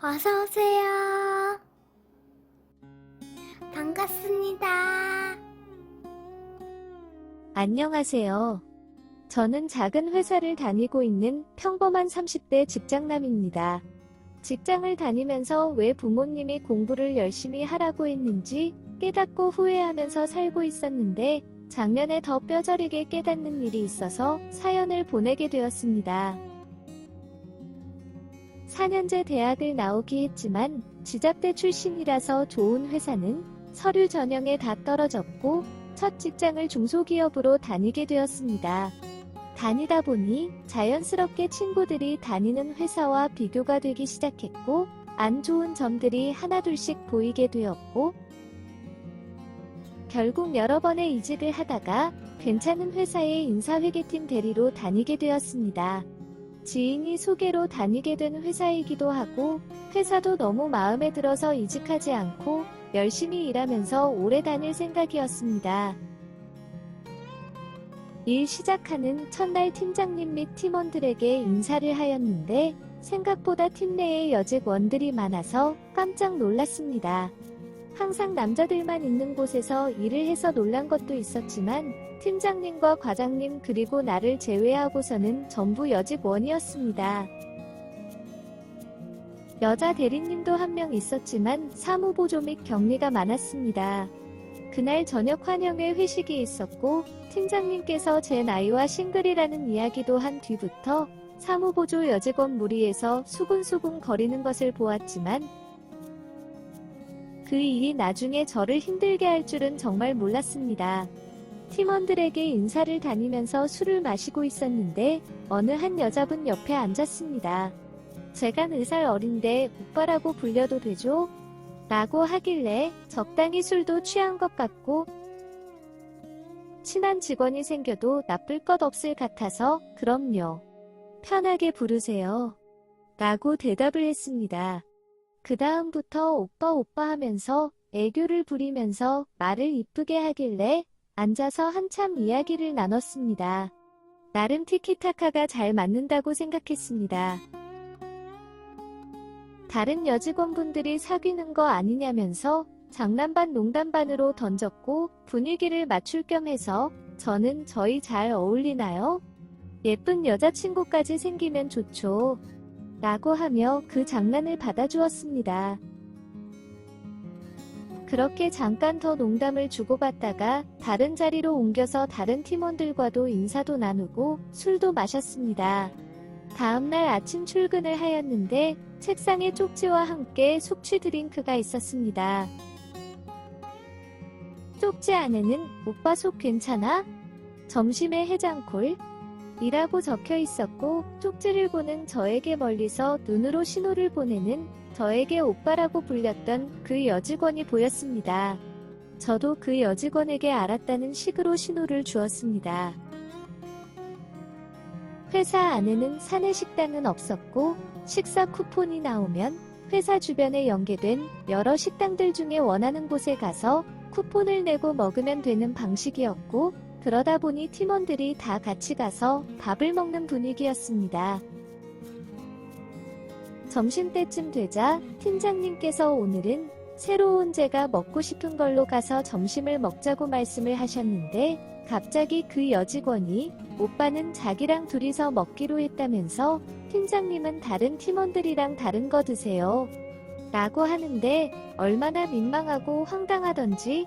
어서오세요. 반갑습니다. 안녕하세요. 저는 작은 회사를 다니고 있는 평범한 30대 직장남입니다. 직장을 다니면서 왜 부모님이 공부를 열심히 하라고 했는지 깨닫고 후회하면서 살고 있었는데 작년에 더 뼈저리게 깨닫는 일이 있어서 사연을 보내게 되었습니다. 4년제 대학을 나오기 했지만 지잡대 출신이라서 좋은 회사는 서류 전형에 다 떨어졌고 첫 직장을 중소기업으로 다니게 되었습니다. 다니다 보니 자연스럽게 친구들이 다니는 회사와 비교가 되기 시작했고 안 좋은 점들이 하나둘씩 보이게 되었고 결국 여러 번의 이직을 하다가 괜찮은 회사의 인사회계팀 대리로 다니게 되었습니다. 지인이 소개로 다니게 된 회사이기도 하고 회사도 너무 마음에 들어서 이직하지 않고 열심히 일하면서 오래 다닐 생각이었습니다. 일 시작하는 첫날 팀장님 및 팀원들에게 인사를 하였는데 생각보다 팀 내에 여직원들이 많아서 깜짝 놀랐습니다. 항상 남자들만 있는 곳에서 일을 해서 놀란 것도 있었지만 팀장님과 과장님 그리고 나를 제외하고서는 전부 여직원이었습니다. 여자 대리님도 한 명 있었지만 사무보조 및 격리가 많았습니다. 그날 저녁 환영회 회식이 있었고 팀장님께서 제 나이와 싱글이라는 이야기도 한 뒤부터 사무보조 여직원 무리에서 수군수군 거리는 것을 보았지만 그 일이 나중에 저를 힘들게 할 줄은 정말 몰랐습니다. 팀원들에게 인사를 다니면서 술을 마시고 있었는데 어느 한 여자분 옆에 앉았습니다. 제가 4살 어린데 오빠라고 불려도 되죠? 라고 하길래 적당히 술도 취한 것 같고 친한 직원이 생겨도 나쁠 것 없을 같아서 그럼요. 편하게 부르세요. 라고 대답을 했습니다. 그 다음부터 오빠 오빠 하면서 애교를 부리면서 말을 이쁘게 하길래 앉아서 한참 이야기를 나눴습니다. 나름 티키타카가 잘 맞는다고 생각했습니다. 다른 여직원분들이 사귀는 거 아니냐면서 장난 반 농담 반으로 던졌고 분위기를 맞출 겸 해서 저는 저희 잘 어울리나요? 예쁜 여자친구까지 생기면 좋죠. 라고 하며 그 장난을 받아주었습니다. 그렇게 잠깐 더 농담을 주고받다가 다른 자리로 옮겨서 다른 팀원들과도 인사도 나누고 술도 마셨습니다. 다음날 아침 출근을 하였는데 책상에 쪽지와 함께 숙취 드링크가 있었습니다. 쪽지 안에는 오빠 속 괜찮아? 점심에 해장콜? 이라고 적혀 있었고 쪽지를 보는 저에게 멀리서 눈으로 신호를 보내는 저에게 오빠라고 불렸던 그 여직원이 보였습니다. 저도 그 여직원에게 알았다는 식으로 신호를 주었습니다. 회사 안에는 사내 식당은 없었고 식사 쿠폰이 나오면 회사 주변에 연계된 여러 식당들 중에 원하는 곳에 가서 쿠폰을 내고 먹으면 되는 방식이었고 그러다 보니 팀원들이 다 같이 가서 밥을 먹는 분위기였습니다. 점심때쯤 되자 팀장님께서 오늘은 새로운 제가 먹고 싶은 걸로 가서 점심을 먹자고 말씀을 하셨는데 갑자기 그 여직원이 오빠는 자기랑 둘이서 먹기로 했다면서 팀장님은 다른 팀원들이랑 다른 거 드세요. 라고 하는데 얼마나 민망하고 황당하던지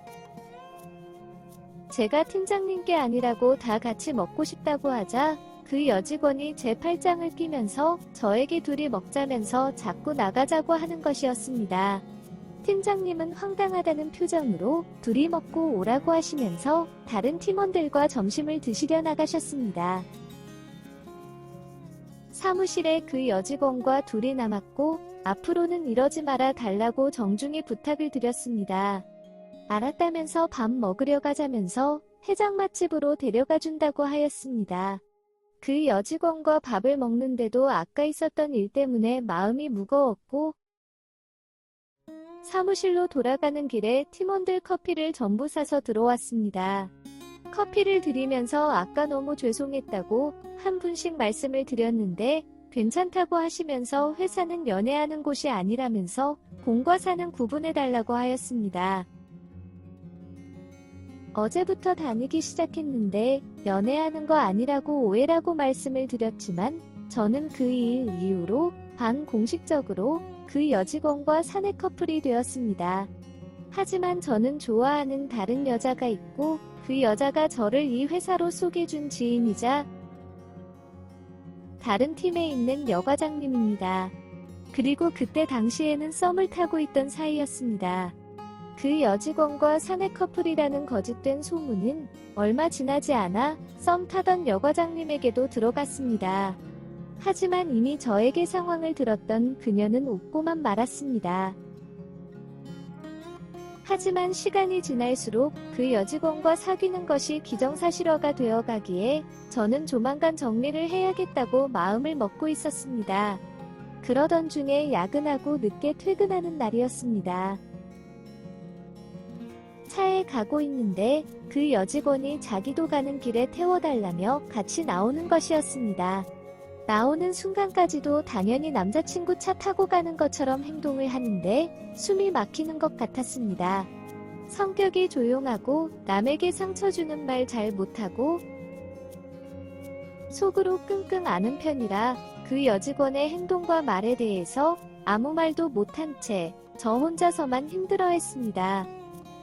제가 팀장님께 아니라고 다 같이 먹고 싶다고 하자 그 여직원이 제 팔짱을 끼면서 저에게 둘이 먹자면서 자꾸 나가자고 하는 것이었습니다. 팀장님은 황당하다는 표정으로 둘이 먹고 오라고 하시면서 다른 팀원들과 점심을 드시려 나가셨습니다. 사무실에 그 여직원과 둘이 남았고 앞으로는 이러지 말아 달라고 정중히 부탁을 드렸습니다. 알았다면서 밥 먹으려 가자면서 해장 맛집으로 데려가 준다고 하였습니다. 그 여직원과 밥을 먹는데도 아까 있었던 일 때문에 마음이 무거웠고 사무실로 돌아가는 길에 팀원들 커피를 전부 사서 들어왔습니다. 커피를 드리면서 아까 너무 죄송했다고 한 분씩 말씀을 드렸는데 괜찮다고 하시면서 회사는 연애하는 곳이 아니라면서 공과 사는 구분해달라고 하였습니다. 어제부터 다니기 시작했는데 연애하는 거 아니라고 오해라고 말씀을 드렸지만 저는 그 일 이후로 반공식적으로 그 여직원과 사내 커플이 되었습니다. 하지만 저는 좋아하는 다른 여자가 있고 그 여자가 저를 이 회사로 소개해준 지인이자 다른 팀에 있는 여과장님입니다. 그리고 그때 당시에는 썸을 타고 있던 사이였습니다. 그 여직원과 사내 커플이라는 거짓된 소문은 얼마 지나지 않아 썸 타던 여과장님에게도 들어갔습니다. 하지만 이미 저에게 상황을 들었던 그녀는 웃고만 말았습니다. 하지만 시간이 지날수록 그 여직원과 사귀는 것이 기정사실화가 되어가기에 저는 조만간 정리를 해야겠다고 마음을 먹고 있었습니다. 그러던 중에 야근하고 늦게 퇴근하는 날이었습니다. 차에 가고 있는데 그 여직원이 자기도 가는 길에 태워달라며 같이 나오는 것이었습니다. 나오는 순간까지도 당연히 남자친구 차 타고 가는 것처럼 행동을 하는데 숨이 막히는 것 같았습니다. 성격이 조용하고 남에게 상처 주는 말 잘 못하고 속으로 끙끙 앓는 편이라 그 여직원의 행동과 말에 대해서 아무 말도 못한 채 저 혼자서만 힘들어했습니다.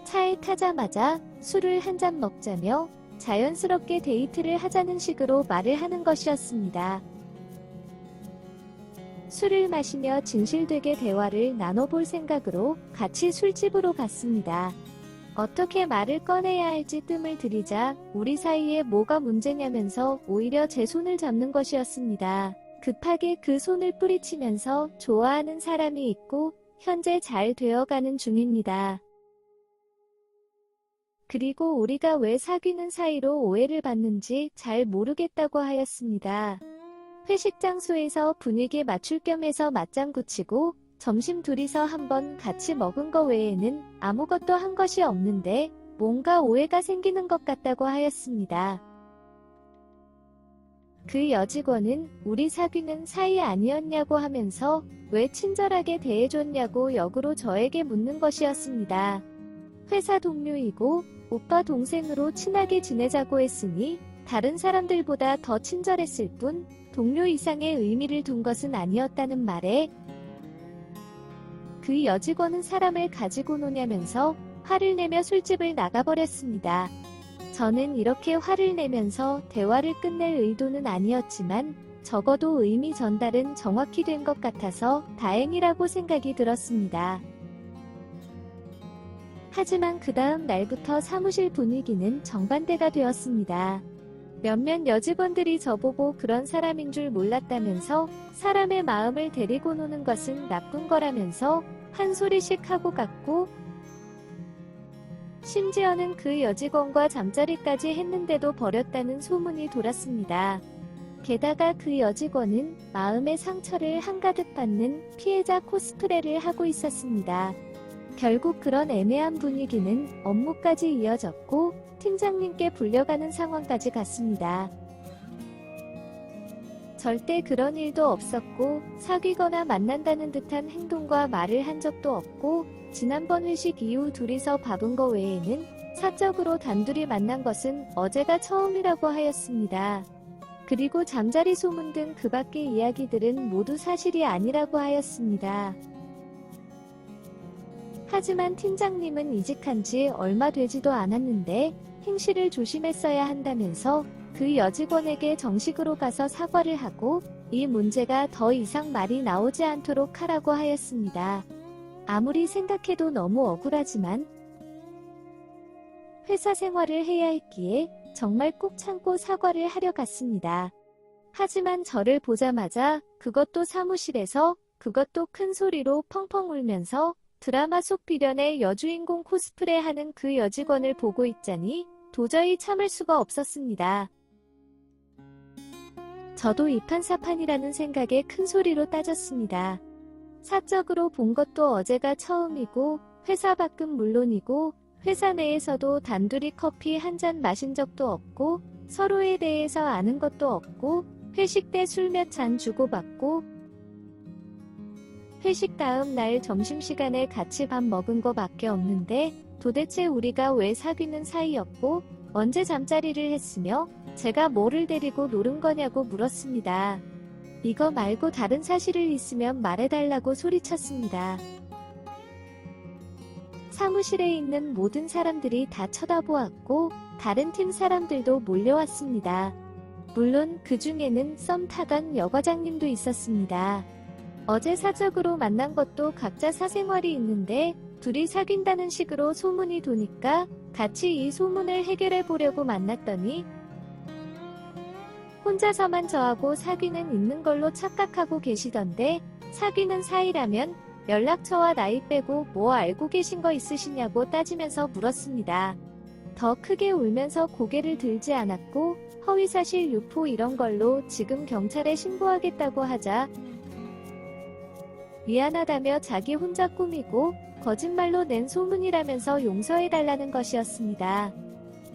차에 타자마자 술을 한 잔 먹자며 자연스럽게 데이트를 하자는 식으로 말을 하는 것이었습니다. 술을 마시며 진실되게 대화를 나눠볼 생각으로 같이 술집으로 갔습니다. 어떻게 말을 꺼내야 할지 뜸을 들이자 우리 사이에 뭐가 문제냐면서 오히려 제 손을 잡는 것이었습니다. 급하게 그 손을 뿌리치면서 좋아하는 사람이 있고 현재 잘 되어가는 중입니다. 그리고 우리가 왜 사귀는 사이로 오해를 받는지 잘 모르겠다고 하였습니다. 회식 장소에서 분위기 맞출 겸 해서 맞장구 치고 점심 둘이서 한번 같이 먹은 거 외에는 아무것도 한 것이 없는데 뭔가 오해가 생기는 것 같다고 하였습니다. 그 여직원은 우리 사귀는 사이 아니었냐고 하면서 왜 친절하게 대해줬냐고 역으로 저에게 묻는 것이었습니다. 회사 동료이고 오빠 동생으로 친하게 지내자고 했으니 다른 사람들보다 더 친절했을 뿐 동료 이상의 의미를 둔 것은 아니었다는 말에 그 여직원은 사람을 가지고 노냐면서 화를 내며 술집을 나가버렸습니다. 저는 이렇게 화를 내면서 대화를 끝낼 의도는 아니었지만 적어도 의미 전달은 정확히 된 것 같아서 다행이라고 생각이 들었습니다. 하지만 그 다음 날부터 사무실 분위기는 정반대가 되었습니다. 몇몇 여직원들이 저보고 그런 사람인 줄 몰랐다면서 사람의 마음을 데리고 노는 것은 나쁜 거라면서 한 소리씩 하고 갔고 심지어는 그 여직원과 잠자리까지 했는데도 버렸다는 소문이 돌았습니다. 게다가 그 여직원은 마음의 상처를 한가득 받는 피해자 코스프레를 하고 있었습니다. 결국 그런 애매한 분위기는 업무까지 이어졌고 팀장님께 불려가는 상황까지 갔습니다. 절대 그런 일도 없었고 사귀거나 만난다는 듯한 행동과 말을 한 적도 없고 지난번 회식 이후 둘이서 밥은 거 외에는 사적으로 단둘이 만난 것은 어제가 처음이라고 하였습니다. 그리고 잠자리 소문 등 그 밖의 이야기들은 모두 사실이 아니라고 하였습니다. 하지만 팀장님은 이직한 지 얼마 되지도 않았는데 행실을 조심했어야 한다면서 그 여직원에게 정식으로 가서 사과를 하고 이 문제가 더 이상 말이 나오지 않도록 하라고 하였습니다. 아무리 생각해도 너무 억울하지만 회사 생활을 해야 했기에 정말 꾹 참고 사과를 하려 갔습니다. 하지만 저를 보자마자 그것도 사무실에서 그것도 큰 소리로 펑펑 울면서 드라마 속 비련의 여주인공 코스프레하는 그 여직원을 보고 있자니 도저히 참을 수가 없었습니다. 저도 이판사판이라는 생각에 큰 소리로 따졌습니다. 사적으로 본 것도 어제가 처음이고 회사 밖은 물론이고 회사 내에서도 단둘이 커피 한 잔 마신 적도 없고 서로에 대해서 아는 것도 없고 회식 때 술 몇 잔 주고받고 회식 다음 날 점심시간에 같이 밥 먹은 거밖에 없는데 도대체 우리가 왜 사귀는 사이였고 언제 잠자리를 했으며 제가 뭐를 데리고 노른 거냐고 물었습니다. 이거 말고 다른 사실을 있으면 말해달라고 소리쳤습니다. 사무실에 있는 모든 사람들이 다 쳐다보았고 다른 팀 사람들도 몰려왔습니다. 물론 그 중에는 썸 타던 여과장님도 있었습니다. 어제 사적으로 만난 것도 각자 사생활이 있는데 둘이 사귄다는 식으로 소문이 도니까 같이 이 소문을 해결해 보려고 만났더니 혼자서만 저하고 사귀는 있는 걸로 착각하고 계시던데 사귀는 사이라면 연락처와 나이 빼고 뭐 알고 계신 거 있으시냐고 따지면서 물었습니다. 더 크게 울면서 고개를 들지 않았고 허위사실 유포 이런 걸로 지금 경찰에 신고하겠다고 하자 미안하다며 자기 혼자 꾸미고 거짓말로 낸 소문이라면서 용서해달라는 것이었습니다.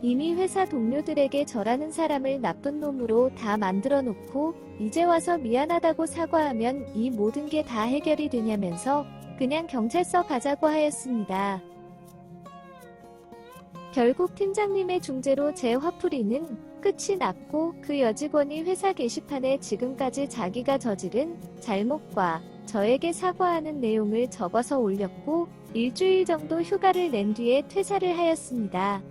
이미 회사 동료들에게 저라는 사람을 나쁜 놈으로 다 만들어 놓고 이제 와서 미안하다고 사과하면 이 모든 게 다 해결이 되냐면서 그냥 경찰서 가자고 하였습니다. 결국 팀장님의 중재로 제 화풀이는 끝이 났고 그 여직원이 회사 게시판에 지금까지 자기가 저지른 잘못과 저에게 사과하는 내용을 적어서 올렸고 일주일 정도 휴가를 낸 뒤에 퇴사를 하였습니다.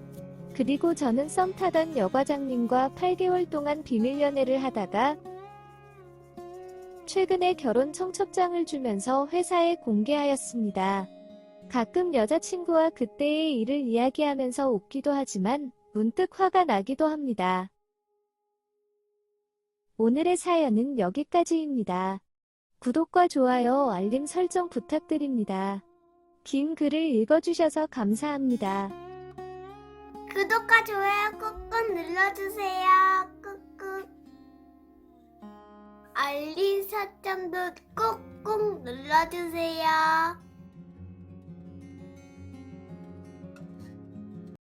그리고 저는 썸 타던 여과장님과 8개월 동안 비밀 연애를 하다가 최근에 결혼 청첩장을 주면서 회사에 공개하였습니다. 가끔 여자친구와 그때의 일을 이야기하면서 웃기도 하지만 문득 화가 나기도 합니다. 오늘의 사연은 여기까지입니다. 구독과 좋아요, 알림 설정 부탁드립니다. 긴 글을 읽어주셔서 감사합니다. 구독과 좋아요 꾹꾹 눌러주세요. 꾹꾹. 알림 설정도 꾹꾹 눌러주세요.